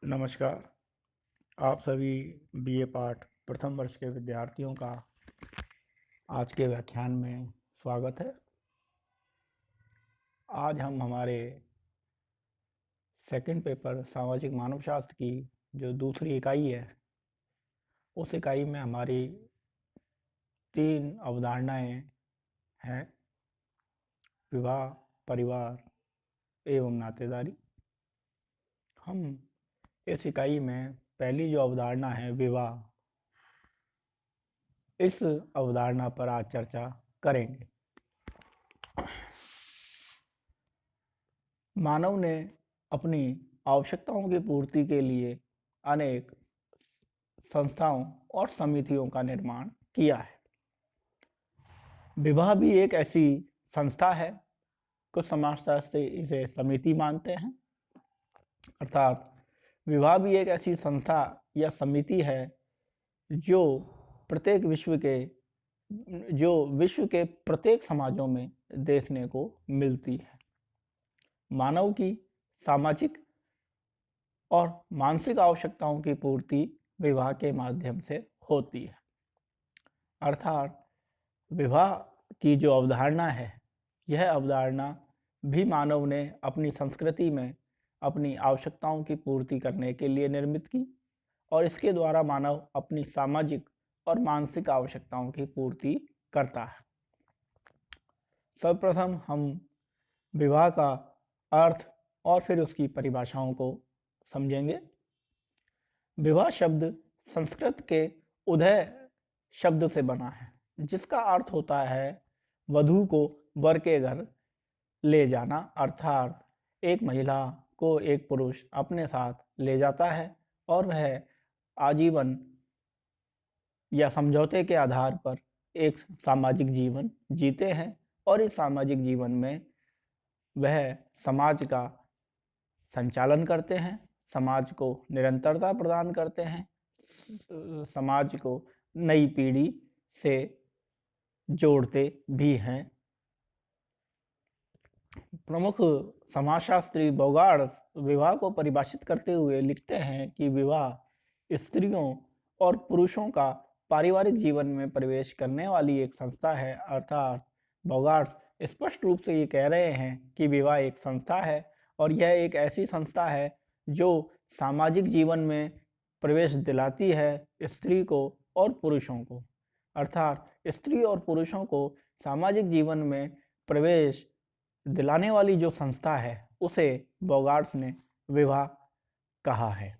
नमस्कार। आप सभी बीए पाठ प्रथम वर्ष के विद्यार्थियों का आज के व्याख्यान में स्वागत है। आज हम हमारे सेकंड पेपर सामाजिक मानव शास्त्र की जो दूसरी इकाई है, उस इकाई में हमारी 3 अवधारणाएं हैं: विवाह, परिवार एवं नातेदारी। हम इस इकाई में पहली जो अवधारणा है विवाह, इस अवधारणा पर आज चर्चा करेंगे। मानव ने अपनी आवश्यकताओं की पूर्ति के लिए अनेक संस्थाओं और समितियों का निर्माण किया है। विवाह भी एक ऐसी संस्था है, कुछ समाजशास्त्री इसे समिति मानते हैं। अर्थात विवाह भी एक ऐसी संस्था या समिति है जो विश्व के प्रत्येक समाजों में देखने को मिलती है। मानव की सामाजिक और मानसिक आवश्यकताओं की पूर्ति विवाह के माध्यम से होती है। अर्थात विवाह की जो अवधारणा है, यह अवधारणा भी मानव ने अपनी संस्कृति में अपनी आवश्यकताओं की पूर्ति करने के लिए निर्मित की और इसके द्वारा मानव अपनी सामाजिक और मानसिक आवश्यकताओं की पूर्ति करता है। सर्वप्रथम हम विवाह का अर्थ और फिर उसकी परिभाषाओं को समझेंगे। विवाह शब्द संस्कृत के उदय शब्द से बना है, जिसका अर्थ होता है वधू को वर के घर ले जाना। अर्थात एक महिला को एक पुरुष अपने साथ ले जाता है और वह आजीवन या समझौते के आधार पर एक सामाजिक जीवन जीते हैं और इस सामाजिक जीवन में वह समाज का संचालन करते हैं, समाज को निरंतरता प्रदान करते हैं, समाज को नई पीढ़ी से जोड़ते भी हैं। प्रमुख समाजशास्त्री बोगार्ड्स विवाह को परिभाषित करते हुए लिखते हैं कि विवाह स्त्रियों और पुरुषों का पारिवारिक जीवन में प्रवेश करने वाली एक संस्था है। अर्थात बोगार्ड्स स्पष्ट रूप से ये कह रहे हैं कि विवाह एक संस्था है और यह एक ऐसी संस्था है जो सामाजिक जीवन में प्रवेश दिलाती है स्त्री को और पुरुषों को। अर्थात स्त्री और पुरुषों को सामाजिक जीवन में प्रवेश दिलाने वाली जो संस्था है, उसे बोगार्ड्स ने विवाह कहा है।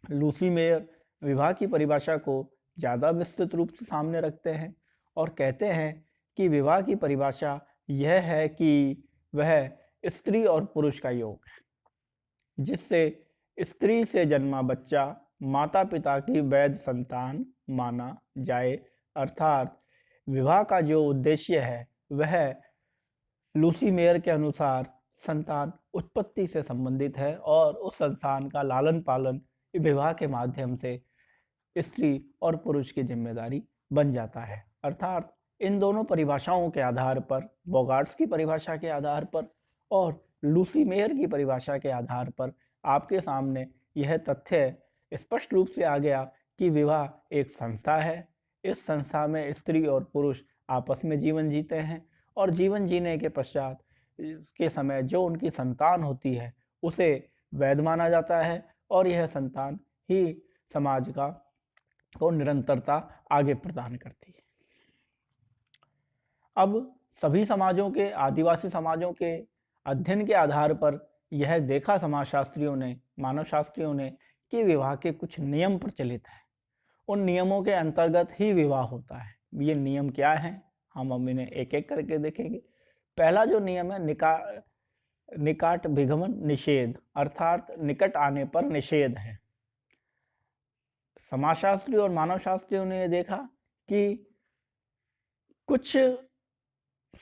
लूसी मेयर विवाह की परिभाषा को ज़्यादा विस्तृत रूप से सामने रखते हैं और कहते हैं कि विवाह की परिभाषा यह है कि वह स्त्री और पुरुष का योग है, जिससे स्त्री से जन्मा बच्चा माता पिता की वैध संतान माना जाए। अर्थात विवाह का जो उद्देश्य है वह लूसी मेयर के अनुसार संतान उत्पत्ति से संबंधित है और उस संतान का लालन पालन विवाह के माध्यम से स्त्री और पुरुष की जिम्मेदारी बन जाता है। अर्थात इन दोनों परिभाषाओं के आधार पर, बोगार्ड्स की परिभाषा के आधार पर और लूसी मेयर की परिभाषा के आधार पर आपके सामने यह तथ्य स्पष्ट रूप से आ गया कि विवाह एक संस्था है। इस संस्था में स्त्री और पुरुष आपस में जीवन जीते हैं और जीवन जीने के पश्चात के समय जो उनकी संतान होती है उसे वैध माना जाता है और यह संतान ही समाज को निरंतरता आगे प्रदान करती है। अब सभी समाजों के, आदिवासी समाजों के अध्ययन के आधार पर यह देखा समाजशास्त्रियों ने, मानवशास्त्रियों ने, कि विवाह के कुछ नियम प्रचलित हैं। उन नियमों के अंतर्गत ही विवाह होता है। ये नियम क्या हैं, हम अब इन्हें एक एक करके देखेंगे। पहला जो नियम है निकाट विगमन निषेध, अर्थात निकट आने पर निषेध है। समाजशास्त्री और मानवशास्त्रियों ने देखा कि कुछ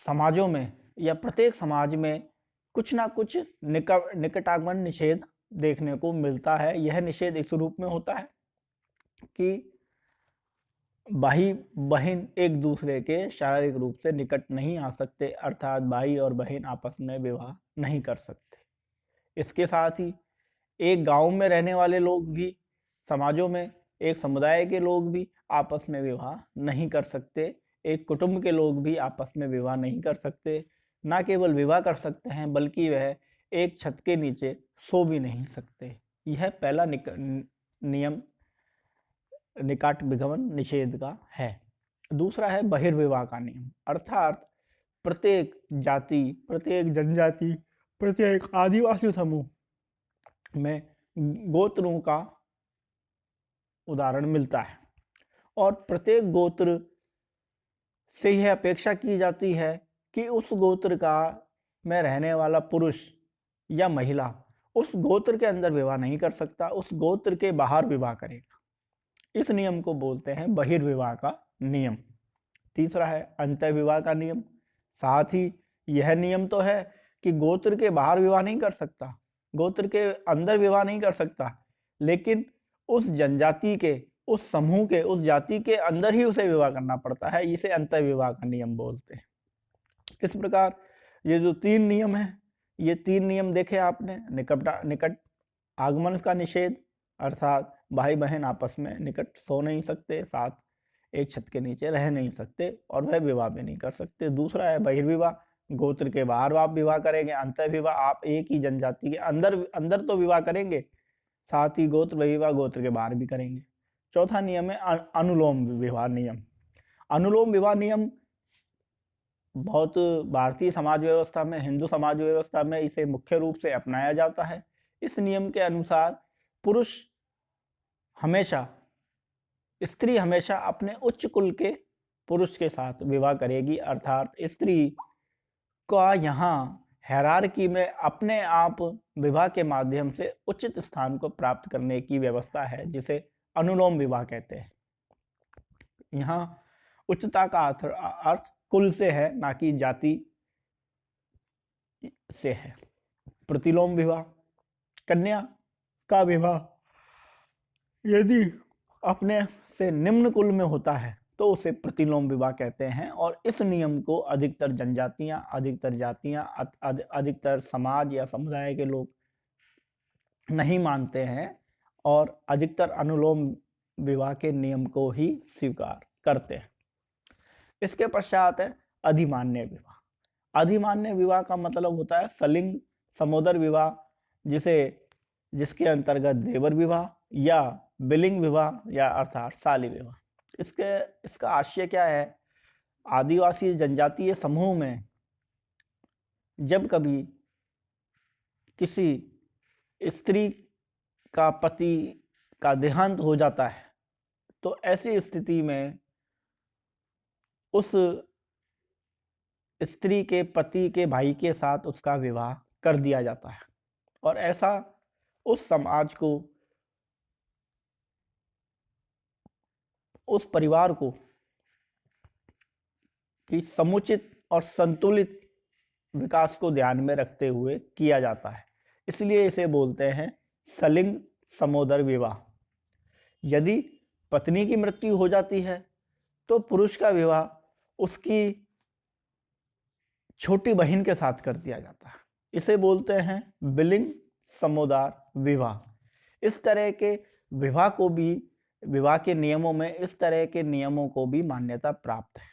समाजों में या प्रत्येक समाज में कुछ ना कुछ निकटागमन निषेध देखने को मिलता है। यह निषेध इस रूप में होता है कि भाई बहन एक दूसरे के शारीरिक रूप से निकट नहीं आ सकते, अर्थात भाई और बहन आपस में विवाह नहीं कर सकते। इसके साथ ही एक गांव में रहने वाले लोग भी, समाजों में एक समुदाय के लोग भी आपस में विवाह नहीं कर सकते, एक कुटुंब के लोग भी आपस में विवाह नहीं कर सकते। ना केवल विवाह कर सकते हैं बल्कि वह एक छत के नीचे सो भी नहीं सकते। यह पहला नियम निकट विगमन निषेध का है। दूसरा है बहिर्विवाह का नियम, अर्थात प्रत्येक जाति, प्रत्येक जनजाति, प्रत्येक आदिवासी समूह में गोत्रों का उदाहरण मिलता है और प्रत्येक गोत्र से यह अपेक्षा की जाती है कि उस गोत्र का में रहने वाला पुरुष या महिला उस गोत्र के अंदर विवाह नहीं कर सकता, उस गोत्र के बाहर विवाह करेगा। इस नियम को बोलते हैं बहिर्विवाह का नियम। तीसरा है अंतर्विवाह का नियम। साथ ही यह नियम तो है कि गोत्र के बाहर विवाह नहीं कर सकता, गोत्र के अंदर विवाह नहीं कर सकता, लेकिन उस जनजाति के, उस समूह के, उस जाति के अंदर ही उसे विवाह करना पड़ता है। इसे अंतर्विवाह का नियम बोलते हैं। इस प्रकार ये जो 3 नियम है, ये 3 नियम देखे आपने। निकट आगमन का निषेध, अर्थात भाई बहन आपस में निकट सो नहीं सकते, साथ एक छत के नीचे रह नहीं सकते और वह विवाह भी नहीं कर सकते। दूसरा है बहिर्विवाह, गोत्र के बाहर आप विवाह करेंगे। अंतर्विवाह, आप एक ही जनजाति के अंदर तो विवाह करेंगे, साथ ही गोत्र विवाह गोत्र के बाहर भी करेंगे। चौथा नियम है अनुलोम विवाह नियम। अनुलोम विवाह नियम बहुत भारतीय समाज व्यवस्था में, हिंदू समाज व्यवस्था में इसे मुख्य रूप से अपनाया जाता है। इस नियम के अनुसार स्त्री हमेशा अपने उच्च कुल के पुरुष के साथ विवाह करेगी, अर्थात स्त्री का यहाँ हायरार्की में अपने आप विवाह के माध्यम से उचित स्थान को प्राप्त करने की व्यवस्था है, जिसे अनुलोम विवाह कहते हैं। यहाँ उच्चता का अर्थ कुल से है, ना कि जाति से है। प्रतिलोम विवाह, कन्या का विवाह यदि अपने से निम्न कुल में होता है तो उसे प्रतिलोम विवाह कहते हैं। और इस नियम को अधिकतर जनजातियां, अधिकतर जातियां, अधिकतर समाज या समुदाय के लोग नहीं मानते हैं और अधिकतर अनुलोम विवाह के नियम को ही स्वीकार करते हैं। इसके पश्चात है अधिमान्य विवाह। अधिमान्य विवाह का मतलब होता है सलिंग समोदर विवाह, जिसके अंतर्गत देवर विवाह या बिलिंग विवाह या अर्थात साली विवाह। इसका आशय क्या है? आदिवासी जनजातीय समूह में जब कभी किसी स्त्री का पति का देहांत हो जाता है तो ऐसी स्थिति में उस स्त्री के पति के भाई के साथ उसका विवाह कर दिया जाता है और ऐसा उस समाज को, उस परिवार को कि समुचित और संतुलित विकास को ध्यान में रखते हुए किया जाता है। इसलिए इसे बोलते हैं सलिंग समोदर विवाह। यदि पत्नी की मृत्यु हो जाती है तो पुरुष का विवाह उसकी छोटी बहन के साथ कर दिया जाता है। इसे बोलते हैं बिलिंग समोदर विवाह। इस तरह के विवाह को भी, विवाह के नियमों में इस तरह के नियमों को भी मान्यता प्राप्त है।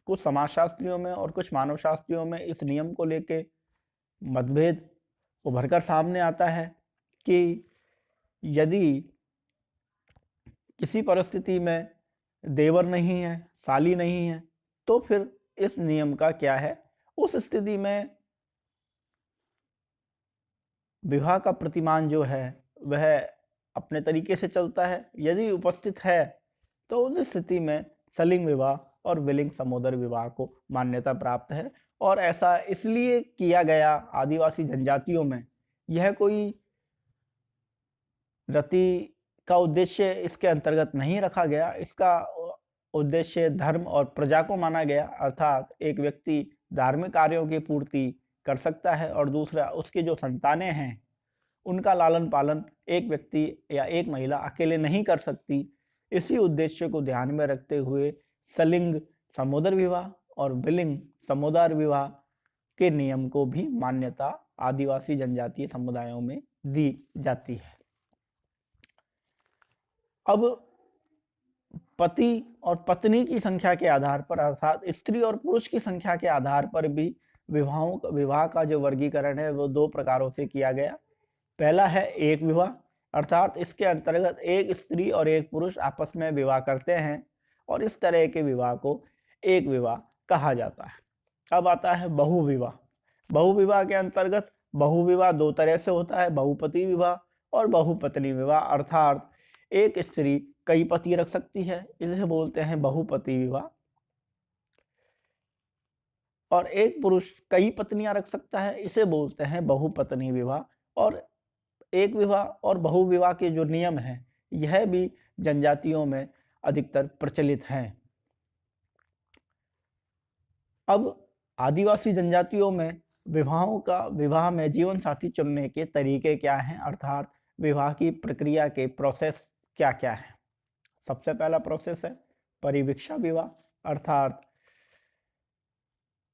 कुछ समाजशास्त्रियों में और कुछ मानव शास्त्रियों में इस नियम को लेके मतभेद उभरकर सामने आता है कि यदि किसी परिस्थिति में देवर नहीं है, साली नहीं है, तो फिर इस नियम का क्या है? उस स्थिति में विवाह का प्रतिमान जो है वह अपने तरीके से चलता है। यदि उपस्थित है तो उस स्थिति में सलिंग विवाह और विलिंग समोदर विवाह को मान्यता प्राप्त है। और ऐसा इसलिए किया गया आदिवासी जनजातियों में, यह कोई रति का उद्देश्य इसके अंतर्गत नहीं रखा गया। इसका उद्देश्य धर्म और प्रजा को माना गया, अर्थात एक व्यक्ति धार्मिक कार्यों की पूर्ति कर सकता है और दूसरा उसकी जो संतानें हैं उनका लालन पालन एक व्यक्ति या एक महिला अकेले नहीं कर सकती। इसी उद्देश्य को ध्यान में रखते हुए सलिंग समोदर विवाह और बिलिंग समोदर विवाह के नियम को भी मान्यता आदिवासी जनजातीय समुदायों में दी जाती है। अब पति और पत्नी की संख्या के आधार पर, अर्थात स्त्री और पुरुष की संख्या के आधार पर भी विवाह का जो वर्गीकरण है वो दो प्रकारों से किया गया। पहला है एक विवाह, अर्थात इसके अंतर्गत एक स्त्री और एक पुरुष आपस में विवाह करते हैं और इस तरह के विवाह को एक विवाह कहा जाता है। अब आता है बहुविवाह। बहुविवाह के अंतर्गत बहुविवाह दो तरह से होता है, बहुपति विवाह और बहुपत्नी विवाह, अर्थात एक स्त्री कई पति रख सकती है, इसे बोलते हैं बहुपति विवाह। और एक पुरुष कई पत्नियां रख सकता है, इसे बोलते हैं बहुपत्नी विवाह। और एक विवाह और बहुविवाह के जो नियम हैं यह भी जनजातियों में अधिकतर प्रचलित हैं। अब आदिवासी जनजातियों में विवाह में जीवन साथी चुनने के तरीके क्या हैं, अर्थात विवाह की प्रक्रिया के प्रोसेस क्या क्या है। सबसे पहला प्रोसेस है परिवीक्षा विवाह, अर्थात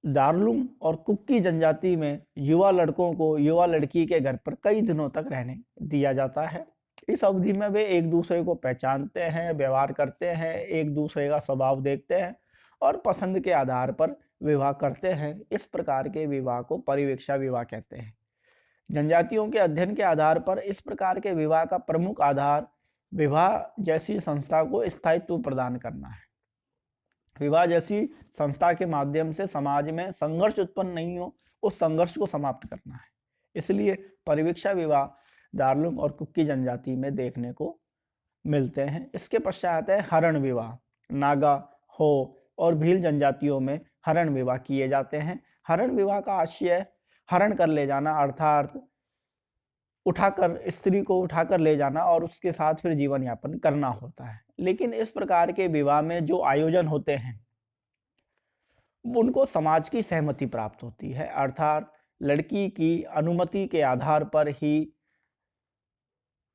दार्लुंग और कुकी जनजाति में युवा लड़कों को युवा लड़की के घर पर कई दिनों तक रहने दिया जाता है। इस अवधि में वे एक दूसरे को पहचानते हैं, व्यवहार करते हैं, एक दूसरे का स्वभाव देखते हैं और पसंद के आधार पर विवाह करते हैं। इस प्रकार के विवाह को परिवीक्षा विवाह कहते हैं। जनजातियों के अध्ययन के आधार पर इस प्रकार के विवाह का प्रमुख आधार विवाह जैसी संस्था को स्थायित्व प्रदान करना है। विवाह जैसी संस्था के माध्यम से समाज में संघर्ष उत्पन्न नहीं हो, उस संघर्ष को समाप्त करना है। इसलिए परिवीक्षा विवाह दार्लुंग और कुकी जनजाति में देखने को मिलते हैं। इसके पश्चात है हरण विवाह। नागा, हो और भील जनजातियों में हरण विवाह किए जाते हैं। हरण विवाह का आशय हरण कर ले जाना, अर्थात स्त्री को उठाकर ले जाना और उसके साथ फिर जीवन यापन करना होता है। लेकिन इस प्रकार के विवाह में जो आयोजन होते हैं उनको समाज की सहमति प्राप्त होती है, अर्थात लड़की की अनुमति के आधार पर ही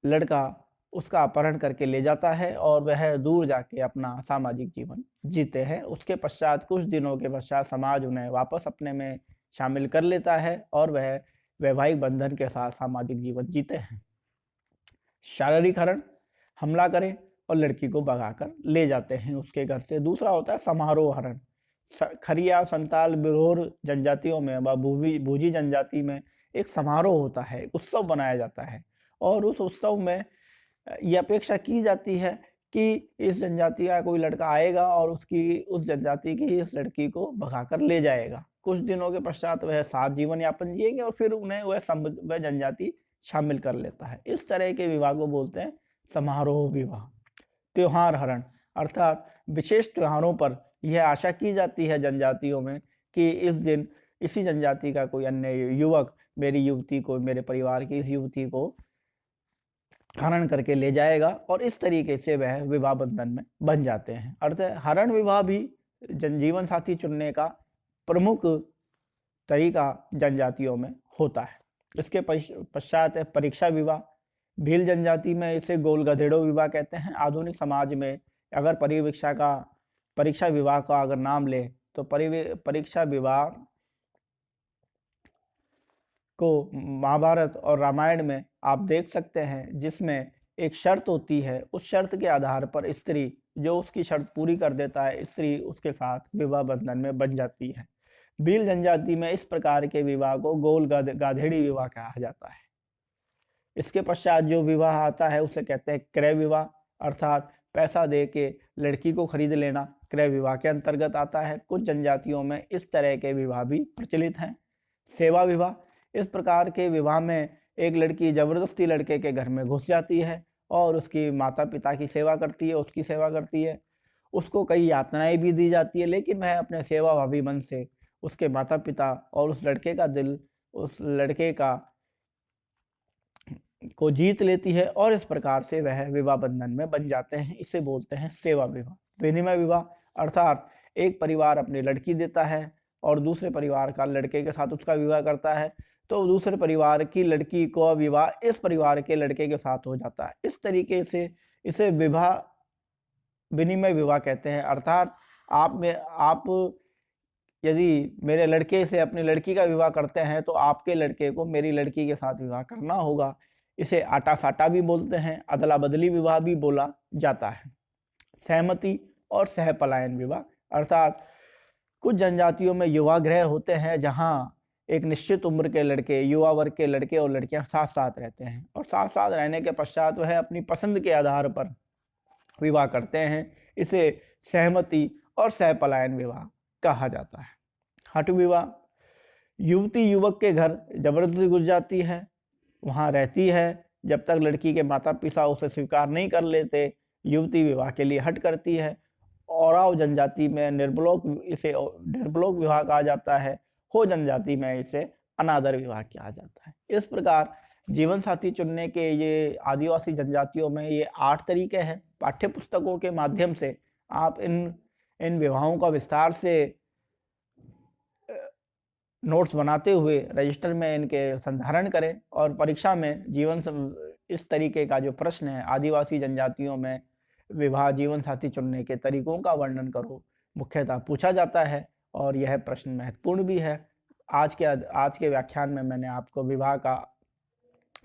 लड़का उसका अपहरण करके ले जाता है और वह दूर जाके अपना सामाजिक जीवन जीते हैं। उसके पश्चात कुछ दिनों के पश्चात समाज उन्हें वापस अपने में शामिल कर लेता है और वह वैवाहिक बंधन के साथ सामाजिक जीवन जीते हैं। शारीरिक हरण, हमला करें और लड़की को भगाकर ले जाते हैं उसके घर से। दूसरा होता है समारोह हरण। खरिया, संताल, बिरहोर जनजातियों में व भूजी जनजाति में एक समारोह होता है, उत्सव बनाया जाता है और उस उत्सव में ये अपेक्षा की जाती है कि इस जनजाति का कोई लड़का आएगा और उस जनजाति की इस लड़की को भगाकर ले जाएगा। कुछ दिनों के पश्चात वह साथ जीवन यापन जिएंगे और फिर उन्हें वह जनजाति शामिल कर लेता है। इस तरह के विवाह को बोलते हैं समारोह विवाह। त्योहार हरण, अर्थात विशेष त्योहारों पर यह आशा की जाती है जनजातियों में कि इस दिन इसी जनजाति का कोई अन्य युवक मेरे परिवार की इस युवती को हरण करके ले जाएगा और इस तरीके से वह विवाह बंधन में बन जाते हैं। अर्थात हरण विवाह भी जनजीवन साथी चुनने का प्रमुख तरीका जनजातियों में होता है। इसके पश्चात है परीक्षा विवाह। भील जनजाति में इसे गोल गधेड़ो विवाह कहते हैं। आधुनिक समाज में अगर परीक्षा विवाह का अगर नाम ले तो परीक्षा विवाह को महाभारत और रामायण में आप देख सकते हैं, जिसमें एक शर्त होती है। उस शर्त के आधार पर स्त्री जो उसकी शर्त पूरी कर देता है, स्त्री उसके साथ विवाह बंधन में बन जाती है। भील जनजाति में इस प्रकार के विवाह को गोल गाधेड़ी विवाह कहा जाता है। इसके पश्चात जो विवाह आता है उसे कहते हैं क्रय विवाह, अर्थात पैसा दे के लड़की को खरीद लेना क्रय विवाह के अंतर्गत आता है। कुछ जनजातियों में इस तरह के विवाह भी प्रचलित हैं। सेवा विवाह, इस प्रकार के विवाह में एक लड़की जबरदस्ती लड़के के घर में घुस जाती है और उसकी माता पिता की सेवा करती है, उसकी सेवा करती है। उसको कई यातनाएं भी दी जाती है, लेकिन वह अपने सेवा भावी मन से उसके माता पिता और उस लड़के का दिल उस लड़के को जीत लेती है और इस प्रकार से वह विवाह बंधन में बन जाते हैं। इसे बोलते हैं सेवा विवाह। विनिमय विवाह, अर्थात एक परिवार अपनी लड़की देता है और दूसरे परिवार का लड़के के साथ उसका विवाह करता है, तो दूसरे परिवार की लड़की को विवाह इस परिवार के लड़के के साथ हो जाता है। इस तरीके से इसे विनिमय विवाह कहते हैं। अर्थात आप यदि मेरे लड़के से अपनी लड़की का विवाह करते हैं तो आपके लड़के को मेरी लड़की के साथ विवाह करना होगा। इसे आटा साटा भी बोलते हैं, अदला बदली विवाह भी बोला जाता है। सहमति और सहपलायन विवाह, अर्थात कुछ जनजातियों में युवा गृह होते हैं जहां एक निश्चित उम्र के लड़के, युवा वर्ग के लड़के और लड़कियां साथ साथ रहते हैं और साथ साथ रहने के पश्चात वह अपनी पसंद के आधार पर विवाह करते हैं। इसे सहमति और सहपलायन विवाह कहा जाता है। हठ विवाह, युवती युवक के घर जबरदस्ती घुस जाती है, वहां रहती है जब तक लड़की के माता पिता उसे स्वीकार नहीं कर लेते। युवती विवाह के लिए हट करती है। ओराव जनजाति में इसे निर्बलोक विवाह कहा जाता है। हो जनजाति में इसे अनादर विवाह किया जाता है। इस प्रकार जीवन साथी चुनने के ये आदिवासी जनजातियों में ये 8 तरीके हैं। पाठ्य पुस्तकों के माध्यम से आप इन विवाहों का विस्तार से नोट्स बनाते हुए रजिस्टर में इनके संधारण करें और परीक्षा में इस तरीके का जो प्रश्न है, आदिवासी जनजातियों में विवाह जीवन साथी चुनने के तरीकों का वर्णन करो, मुख्यतः पूछा जाता है और यह प्रश्न महत्वपूर्ण भी है। आज के व्याख्यान में मैंने आपको विवाह का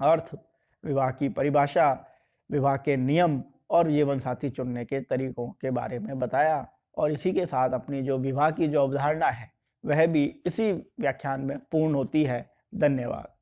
अर्थ, विवाह की परिभाषा, विवाह के नियम और जीवन साथी चुनने के तरीकों के बारे में बताया और इसी के साथ अपनी जो विवाह की जो अवधारणा है वह भी इसी व्याख्यान में पूर्ण होती है। धन्यवाद।